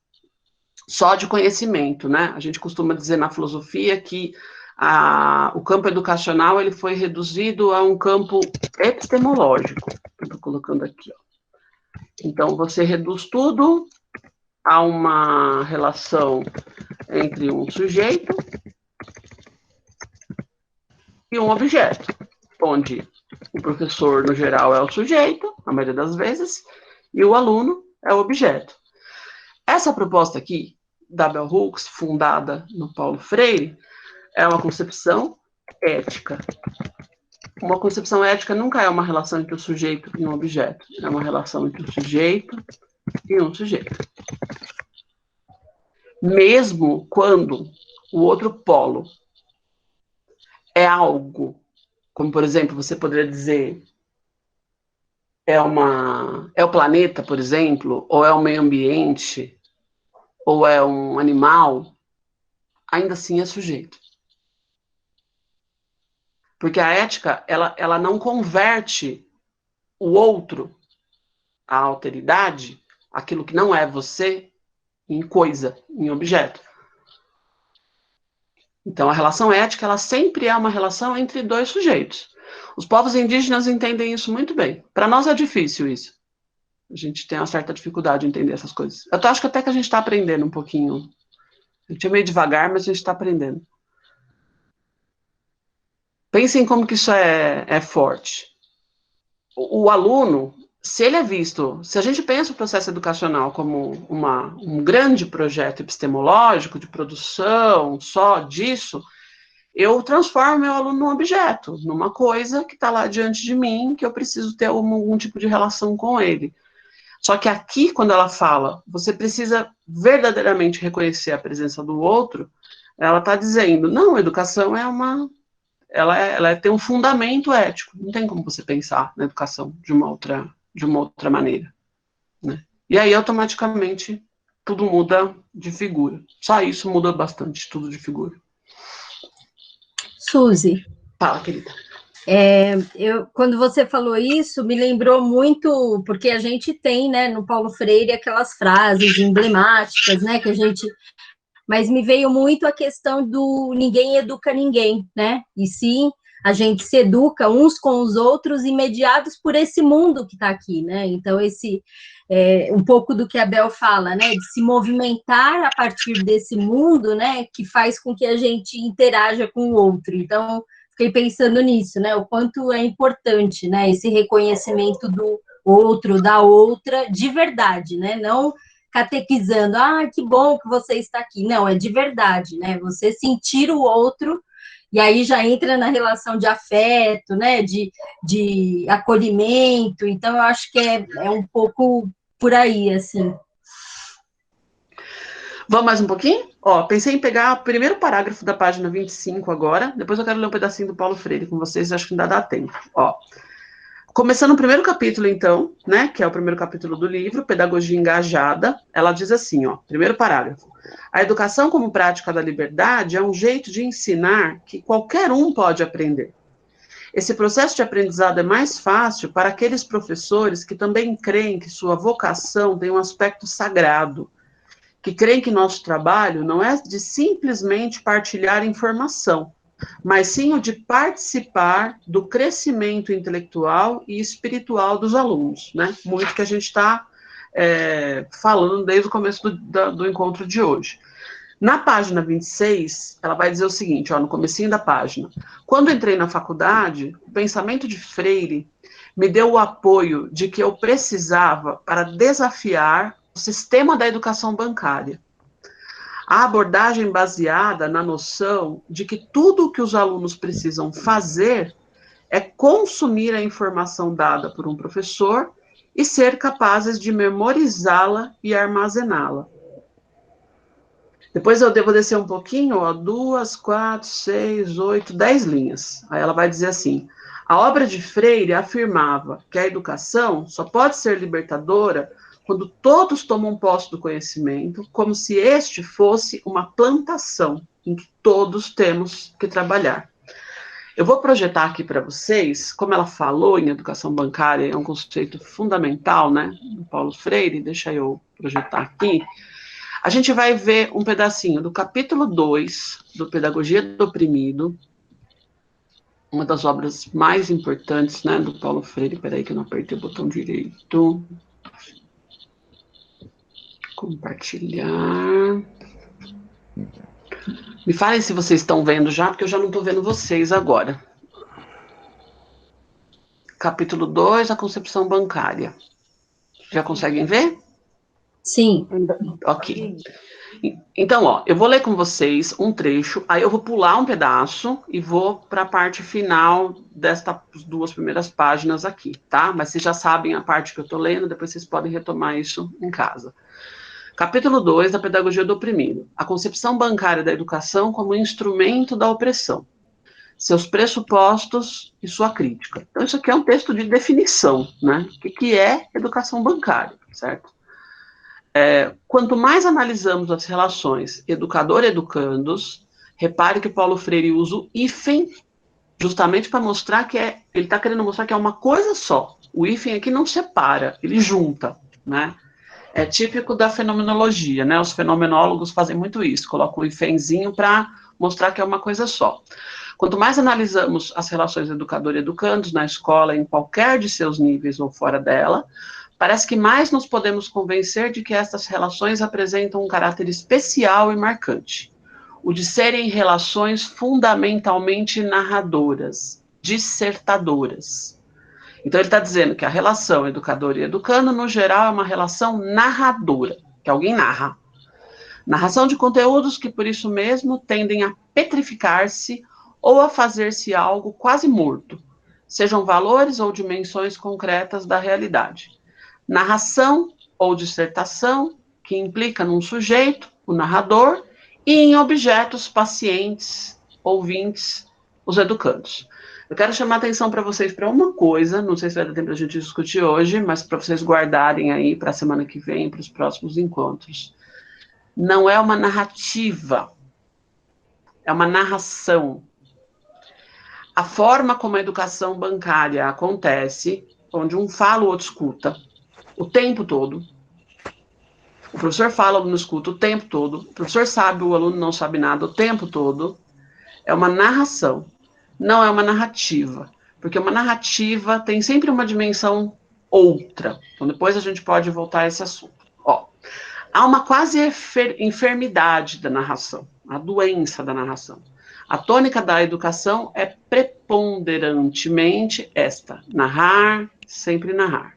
só de conhecimento, né? A gente costuma dizer na filosofia que o campo educacional ele foi reduzido a um campo epistemológico. Estou colocando aqui, ó. Então, você reduz tudo a uma relação entre um sujeito e um objeto, onde O professor, no geral, é o sujeito, a maioria das vezes, e o aluno é o objeto. Essa proposta aqui, da Bell Hooks, fundada no Paulo Freire, é uma concepção ética. Uma concepção ética nunca é uma relação entre o sujeito e um objeto. É uma relação entre o sujeito e um sujeito. Mesmo quando o outro polo é algo, como, por exemplo, você poderia dizer, é o planeta, por exemplo, ou é o meio ambiente, ou é um animal, ainda assim é sujeito. Porque a ética, ela não converte o outro, a alteridade, aquilo que não é você, em coisa, em objeto. Então, a relação ética, ela sempre é uma relação entre dois sujeitos. Os povos indígenas entendem isso muito bem. Para nós é difícil isso. A gente tem uma certa dificuldade de entender essas coisas. Eu acho que até que a gente está aprendendo um pouquinho. A gente é meio devagar, mas a gente está aprendendo. Pensem como que isso é forte. O aluno, se ele é visto, se a gente pensa o processo educacional como um grande projeto epistemológico de produção só disso, eu transformo meu aluno num objeto, numa coisa que está lá diante de mim, que eu preciso ter algum tipo de relação com ele. Só que aqui, quando ela fala, você precisa verdadeiramente reconhecer a presença do outro, ela está dizendo, não, a educação é ela tem um fundamento ético. Não tem como você pensar na educação de uma outra maneira, né? E aí, automaticamente, tudo muda de figura. Só isso muda bastante, tudo de figura. Suzy. Fala, querida. Quando você falou isso, me lembrou muito, porque a gente tem, né, no Paulo Freire, aquelas frases emblemáticas, né, mas me veio muito a questão do ninguém educa ninguém, né? E sim, a gente se educa uns com os outros e mediados por esse mundo que está aqui, né? Então, um pouco do que a Bel fala, né? De se movimentar a partir desse mundo, né? Que faz com que a gente interaja com o outro. Então, fiquei pensando nisso, né? O quanto é importante, né? Esse reconhecimento do outro, da outra, de verdade, né? Não catequizando, que bom que você está aqui. Não, é de verdade, né? Você sentir o outro, e aí já entra na relação de afeto, né? De acolhimento. Então, eu acho que é um pouco por aí, assim. Vamos mais um pouquinho? Pensei em pegar o primeiro parágrafo da página 25 agora, depois eu quero ler um pedacinho do Paulo Freire com vocês, acho que ainda dá tempo. Começando o primeiro capítulo, então, né, que é o primeiro capítulo do livro, Pedagogia Engajada, ela diz assim, primeiro parágrafo. A educação como prática da liberdade é um jeito de ensinar que qualquer um pode aprender. Esse processo de aprendizado é mais fácil para aqueles professores que também creem que sua vocação tem um aspecto sagrado, que creem que nosso trabalho não é de simplesmente partilhar informação, mas sim o de participar do crescimento intelectual e espiritual dos alunos, né? Muito que a gente está falando desde o começo do encontro de hoje. Na página 26, ela vai dizer o seguinte, no comecinho da página. Quando entrei na faculdade, o pensamento de Freire me deu o apoio de que eu precisava para desafiar o sistema da educação bancária. A abordagem baseada na noção de que tudo o que os alunos precisam fazer é consumir a informação dada por um professor e ser capazes de memorizá-la e armazená-la. Depois eu devo descer um pouquinho, 2, 4, 6, 8, 10 linhas. Aí ela vai dizer assim, a obra de Freire afirmava que a educação só pode ser libertadora quando todos tomam posse do conhecimento, como se este fosse uma plantação em que todos temos que trabalhar. Eu vou projetar aqui para vocês, como ela falou em educação bancária, é um conceito fundamental, né, do Paulo Freire, deixa eu projetar aqui. A gente vai ver um pedacinho do capítulo 2, do Pedagogia do Oprimido, uma das obras mais importantes, né, do Paulo Freire. Peraí que eu não apertei o botão direito. Compartilhar. Me falem se vocês estão vendo já, porque eu já não estou vendo vocês agora. capítulo 2, a concepção bancária. Já conseguem ver? Sim. Ok. Então, ó, eu vou ler com vocês um trecho, aí eu vou pular um pedaço e vou para a parte final destas 2 primeiras páginas aqui, tá? Mas vocês já sabem a parte que eu estou lendo, depois vocês podem retomar isso em casa. Capítulo 2 da Pedagogia do Oprimido. A concepção bancária da educação como instrumento da opressão. Seus pressupostos e sua crítica. Então, isso aqui é um texto de definição, né? O que é educação bancária, certo? Quanto mais analisamos as relações educador-educandos, repare que Paulo Freire usa o hífen justamente para mostrar que ele está querendo mostrar que é uma coisa só. O hífen aqui não separa, ele junta, né? É típico da fenomenologia, né? Os fenomenólogos fazem muito isso, colocam um hífenzinho para mostrar que é uma coisa só. Quanto mais analisamos as relações educador-educandos na escola, em qualquer de seus níveis ou fora dela, parece que mais nos podemos convencer de que estas relações apresentam um caráter especial e marcante, o de serem relações fundamentalmente narradoras, dissertadoras. Então, ele está dizendo que a relação educador e educando, no geral, é uma relação narradora, que alguém narra. Narração de conteúdos que, por isso mesmo, tendem a petrificar-se ou a fazer-se algo quase morto, sejam valores ou dimensões concretas da realidade. Narração ou dissertação, que implica num sujeito, o narrador, e em objetos, pacientes, ouvintes, os educandos. Eu quero chamar a atenção para vocês para uma coisa, não sei se vai dar tempo para a gente discutir hoje, mas para vocês guardarem aí para a semana que vem, para os próximos encontros. Não é uma narrativa, é uma narração. A forma como a educação bancária acontece, onde um fala, o outro escuta, o tempo todo. O professor fala, o aluno escuta o tempo todo. O professor sabe, o aluno não sabe nada o tempo todo. É uma narração, não é uma narrativa. Porque uma narrativa tem sempre uma dimensão outra. Então, depois a gente pode voltar a esse assunto. Ó, há uma quase enfermidade da narração, a doença da narração. A tônica da educação é preponderantemente esta: narrar, sempre narrar.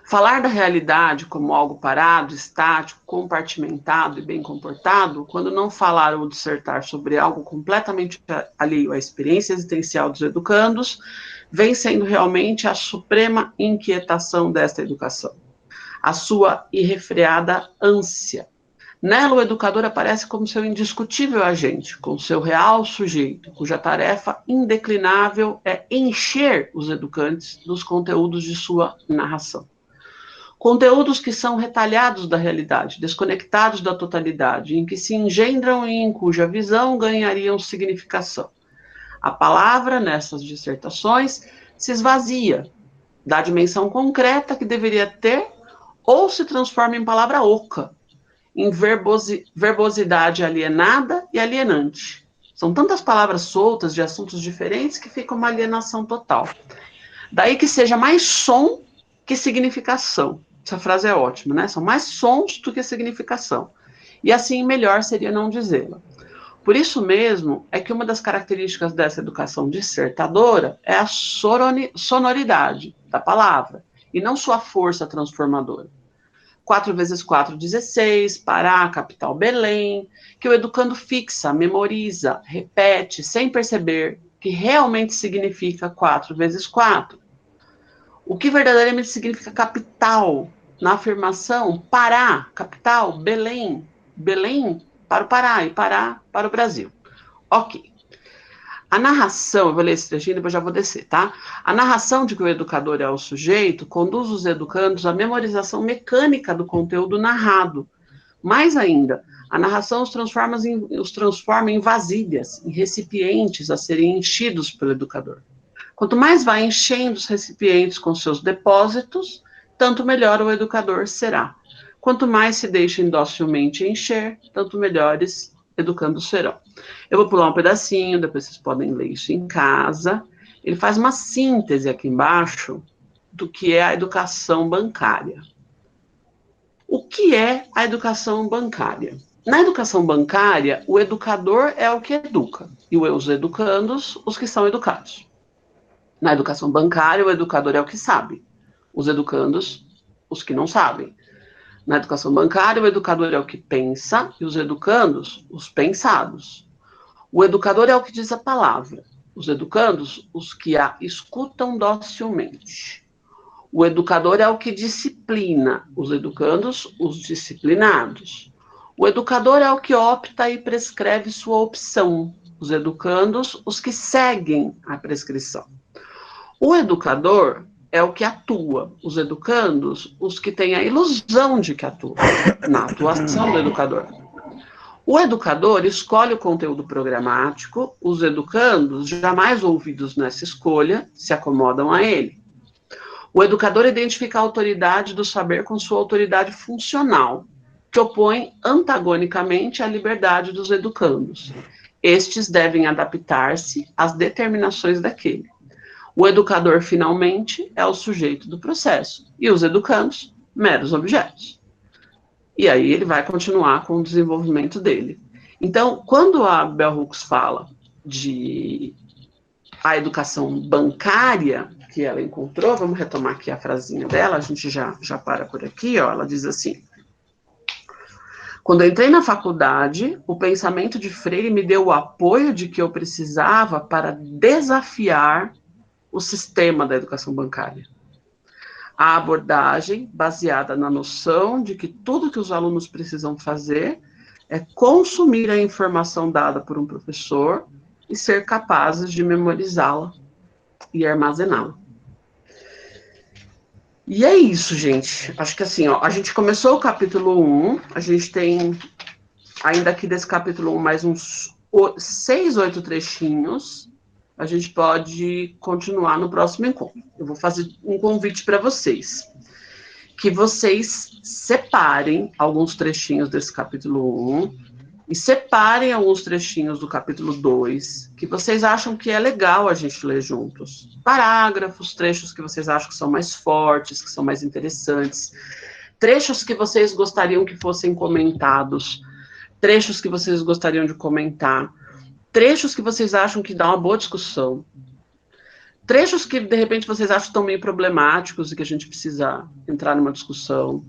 Falar da realidade como algo parado, estático, compartimentado e bem comportado, quando não falar ou dissertar sobre algo completamente alheio à experiência existencial dos educandos, vem sendo realmente a suprema inquietação desta educação, a sua irrefreada ânsia. Nela, o educador aparece como seu indiscutível agente, com seu real sujeito, cuja tarefa indeclinável é encher os educantes dos conteúdos de sua narração. Conteúdos que são retalhados da realidade, desconectados da totalidade, em que se engendram e em cuja visão ganhariam significação. A palavra, nessas dissertações, se esvazia da dimensão concreta que deveria ter ou se transforma em palavra oca, em verbosidade alienada e alienante. São tantas palavras soltas de assuntos diferentes que fica uma alienação total. Daí que seja mais som que significação. Essa frase é ótima, né? São mais sons do que significação. E assim, melhor seria não dizê-la. Por isso mesmo, é que uma das características dessa educação dissertadora é a sonoridade da palavra, e não sua força transformadora. 4 vezes 4, 16, Pará, capital Belém, que o educando fixa, memoriza, repete, sem perceber que realmente significa 4 vezes 4. O que verdadeiramente significa capital, na afirmação Pará, capital, Belém, Belém para o Pará e Pará para o Brasil. Ok. A narração, eu vou ler esse trechinho, depois já vou descer, tá? A narração de que o educador é o sujeito conduz os educandos à memorização mecânica do conteúdo narrado. Mais ainda, a narração os transforma em vasilhas, em recipientes a serem enchidos pelo educador. Quanto mais vai enchendo os recipientes com seus depósitos, tanto melhor o educador será. Quanto mais se deixa indocilmente encher, tanto melhores educandos serão. Eu vou pular um pedacinho, depois vocês podem ler isso em casa. Ele faz uma síntese aqui embaixo do que é a educação bancária. O que é a educação bancária? Na educação bancária, o educador é o que educa, e os educandos, os que são educados. Na educação bancária, o educador é o que sabe, os educandos, os que não sabem. Na educação bancária, o educador é o que pensa e os educandos, os pensados. O educador é o que diz a palavra, os educandos, os que a escutam docilmente. O educador é o que disciplina, os educandos, os disciplinados. O educador é o que opta e prescreve sua opção, os educandos, os que seguem a prescrição. O educador é o que atua, os educandos, os que têm a ilusão de que atuam, na atuação do educador. O educador escolhe o conteúdo programático, os educandos, jamais ouvidos nessa escolha, se acomodam a ele. O educador identifica a autoridade do saber com sua autoridade funcional, que opõe antagonicamente à liberdade dos educandos. Estes devem adaptar-se às determinações daquele. O educador, finalmente, é o sujeito do processo, e os educandos, meros objetos. E aí ele vai continuar com o desenvolvimento dele. Então, quando a Bell Hooks fala de a educação bancária que ela encontrou, vamos retomar aqui a frasinha dela, a gente já para por aqui, ó, ela diz assim: quando eu entrei na faculdade, o pensamento de Freire me deu o apoio de que eu precisava para desafiar o sistema da educação bancária. A abordagem baseada na noção de que tudo que os alunos precisam fazer é consumir a informação dada por um professor e ser capazes de memorizá-la e armazená-la. E é isso, gente. Acho que assim, ó, a gente começou o capítulo 1, a gente tem ainda aqui desse capítulo 1 mais uns 6, 8 trechinhos. A gente pode continuar no próximo encontro. Eu vou fazer um convite para vocês, que vocês separem alguns trechinhos desse capítulo 1 e separem alguns trechinhos do capítulo 2, que vocês acham que é legal a gente ler juntos. Parágrafos, trechos que vocês acham que são mais fortes, que são mais interessantes, trechos que vocês gostariam que fossem comentados, trechos que vocês gostariam de comentar, trechos que vocês acham que dá uma boa discussão, trechos que, de repente, vocês acham que estão meio problemáticos e que a gente precisa entrar numa discussão.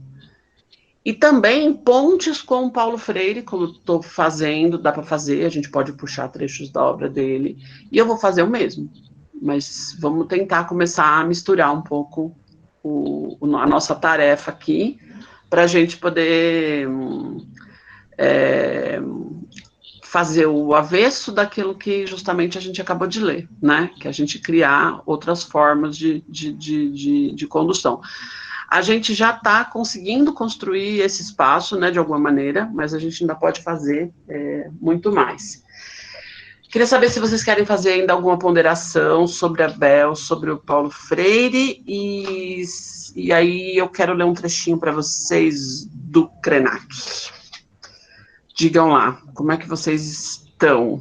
E também pontes com o Paulo Freire, como eu estou fazendo, dá para fazer, a gente pode puxar trechos da obra dele, e eu vou fazer o mesmo. Mas vamos tentar começar a misturar um pouco a nossa tarefa aqui, para a gente poder fazer o avesso daquilo que justamente a gente acabou de ler, né? Que a gente criar outras formas de condução. A gente já está conseguindo construir esse espaço, né, de alguma maneira, mas a gente ainda pode fazer muito mais. Queria saber se vocês querem fazer ainda alguma ponderação sobre a Bel, sobre o Paulo Freire, e aí eu quero ler um trechinho para vocês do Krenak. Digam lá, como é que vocês estão?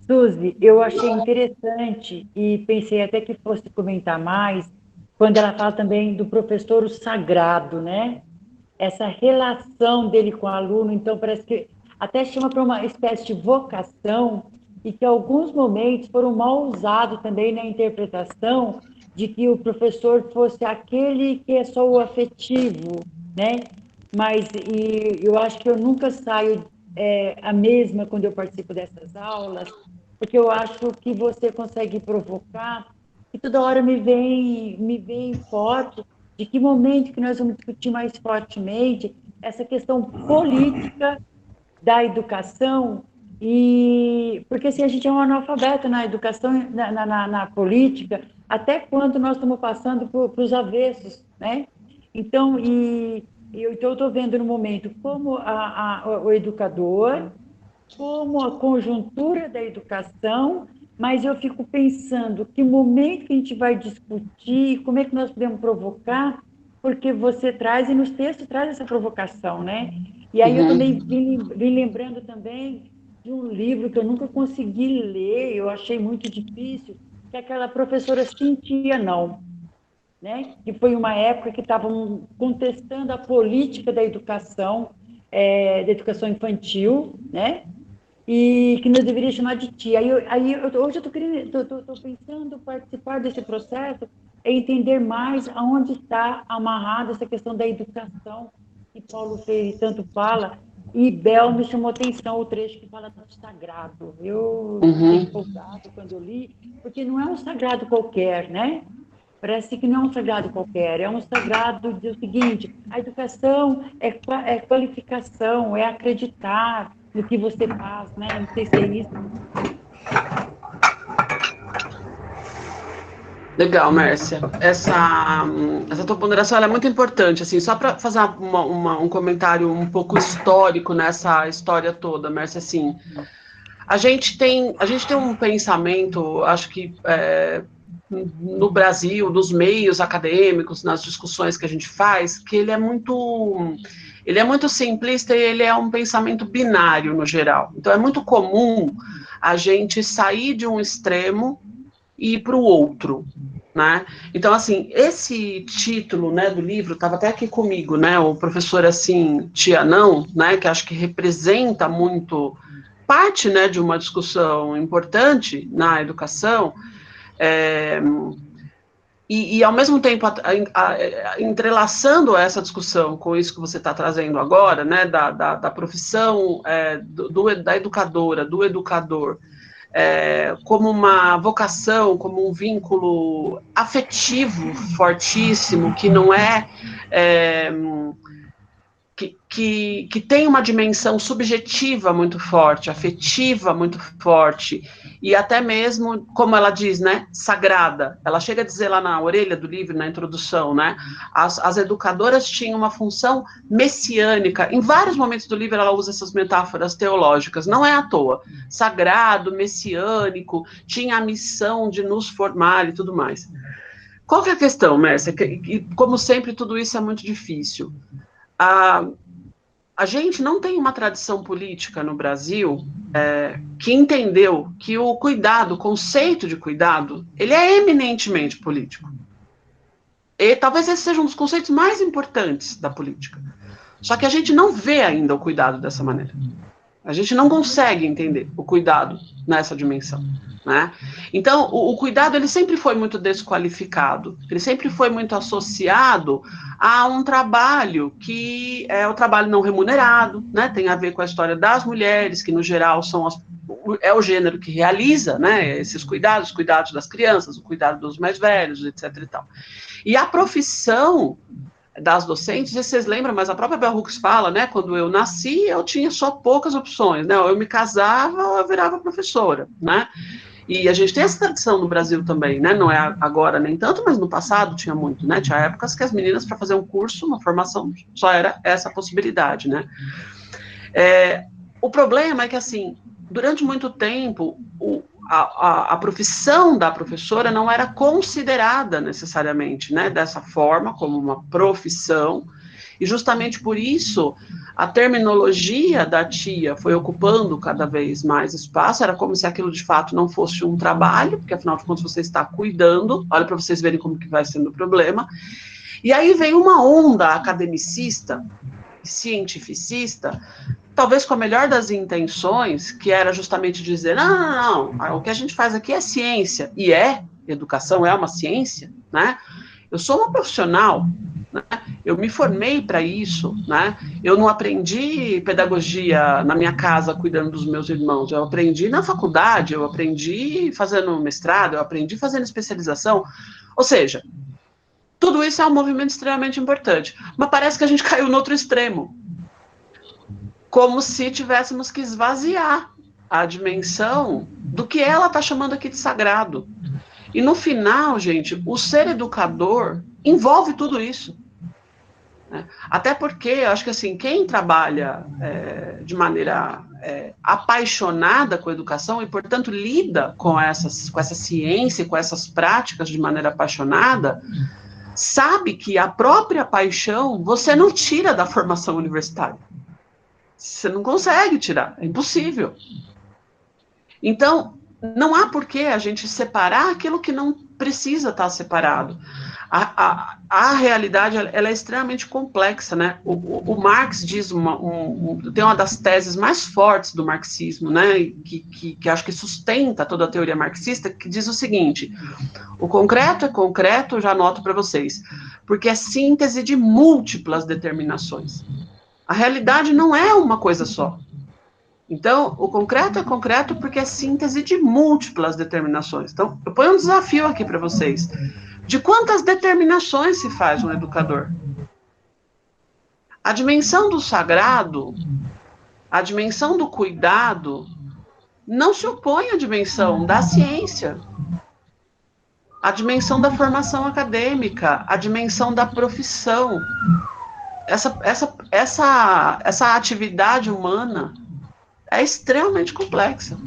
Suzy, eu achei interessante e pensei até que fosse comentar mais, quando ela fala também do professor o sagrado, né? Essa relação dele com o aluno, então parece que até chama para uma espécie de vocação, e que alguns momentos foram mal usados também na interpretação de que o professor fosse aquele que é só o afetivo, né? Mas eu acho que eu nunca saio a mesma quando eu participo dessas aulas, porque eu acho que você consegue provocar, e toda hora me vem forte, de que momento que nós vamos discutir mais fortemente essa questão política da educação, e porque se a gente é um analfabeto na educação, na política, até quando nós estamos passando para os avessos, né? Então, eu estou vendo no momento como o educador, como a conjuntura da educação, mas eu fico pensando que momento que a gente vai discutir, como é que nós podemos provocar, porque você traz, e nos textos traz essa provocação, né? E aí eu também vim lembrando também de um livro que eu nunca consegui ler, eu achei muito difícil, que é aquela professora Cintia Não, né? Que foi uma época que estavam contestando a política da educação infantil, né? e que nos deveria chamar de tia. Hoje eu estou pensando participar desse processo, é entender mais aonde está amarrada essa questão da educação, que Paulo Freire tanto fala, e Bel me chamou atenção o trecho que fala do sagrado. Eu fiquei empolgado quando eu li, porque não é um sagrado qualquer, né? Parece que não é um sagrado qualquer, é um sagrado do seguinte: a educação é qualificação, é acreditar no que você faz, né? Não sei se é isso. Legal, Mércia. Essa tua ponderação ela é muito importante, assim, só para fazer um comentário um pouco histórico nessa história toda, Mércia, assim, a gente tem um pensamento, acho que no Brasil, nos meios acadêmicos, nas discussões que a gente faz, que ele é muito simplista e ele é um pensamento binário no geral. Então é muito comum a gente sair de um extremo e ir para o outro, né? Então, assim, esse título, né, do livro, estava até aqui comigo, né, o professor, assim, Tia Não, né, que acho que representa muito parte, né, de uma discussão importante na educação, e ao mesmo tempo, entrelaçando essa discussão com isso que você está trazendo agora, né, da profissão da educadora, do educador, como uma vocação, como um vínculo afetivo fortíssimo, que não que tem uma dimensão subjetiva muito forte, afetiva muito forte, e até mesmo, como ela diz, né, sagrada. Ela chega a dizer lá na orelha do livro, na introdução, né, as educadoras tinham uma função messiânica. Em vários momentos do livro ela usa essas metáforas teológicas, não é à toa. Sagrado, messiânico, tinha a missão de nos formar e tudo mais. Qual que é a questão, Mércia? Como sempre, tudo isso é muito difícil. A gente não tem uma tradição política no Brasil que entendeu que o cuidado, o conceito de cuidado, ele é eminentemente político. E talvez esse seja um dos conceitos mais importantes da política. Só que a gente não vê ainda o cuidado dessa maneira. A gente não consegue entender o cuidado nessa dimensão, né? Então, o cuidado, ele sempre foi muito desqualificado, ele sempre foi muito associado a um trabalho que é o trabalho não remunerado, né? Tem a ver com a história das mulheres, que no geral é o gênero que realiza, né, esses cuidados das crianças, o cuidado dos mais velhos, etc. e tal. E a profissão das docentes, vocês lembram, mas a própria Bell Hooks fala, né, quando eu nasci, eu tinha só poucas opções, né, ou eu me casava ou eu virava professora, né, e a gente tem essa tradição no Brasil também, né, não é agora nem tanto, mas no passado tinha muito, né, tinha épocas que as meninas, para fazer um curso, uma formação, só era essa possibilidade, né. O problema é que, assim, durante muito tempo, a profissão da professora não era considerada necessariamente, né, dessa forma, como uma profissão, e justamente por isso a terminologia da tia foi ocupando cada vez mais espaço, era como se aquilo de fato não fosse um trabalho, porque afinal de contas você está cuidando, olha para vocês verem como que vai sendo o problema, e aí vem uma onda academicista, cientificista, talvez com a melhor das intenções, que era justamente dizer, não, o que a gente faz aqui é ciência, e educação é uma ciência, né, eu sou uma profissional, né? Eu me formei para isso, né, eu não aprendi pedagogia na minha casa cuidando dos meus irmãos, eu aprendi na faculdade, eu aprendi fazendo mestrado, eu aprendi fazendo especialização, ou seja, tudo isso é um movimento extremamente importante, mas parece que a gente caiu no outro extremo, como se tivéssemos que esvaziar a dimensão do que ela está chamando aqui de sagrado. E no final, gente, o ser educador envolve tudo isso. Né? Até porque, eu acho que assim, quem trabalha de maneira apaixonada com a educação e, portanto, lida com essa ciência, com essas práticas de maneira apaixonada, sabe que a própria paixão você não tira da formação universitária. Você não consegue tirar, é impossível. Então, não há por que a gente separar aquilo que não precisa estar separado. A realidade, ela é extremamente complexa, né? O Marx diz, tem uma das teses mais fortes do marxismo, né? Que acho que sustenta toda a teoria marxista, que diz o seguinte: o concreto é concreto, já anoto para vocês, porque é síntese de múltiplas determinações. A realidade não é uma coisa só. Então, o concreto é concreto porque é síntese de múltiplas determinações. Então, eu ponho um desafio aqui para vocês. De quantas determinações se faz um educador? A dimensão do sagrado, a dimensão do cuidado, não se opõe à dimensão da ciência, à dimensão da formação acadêmica, à dimensão da profissão. Essa atividade humana é extremamente complexa.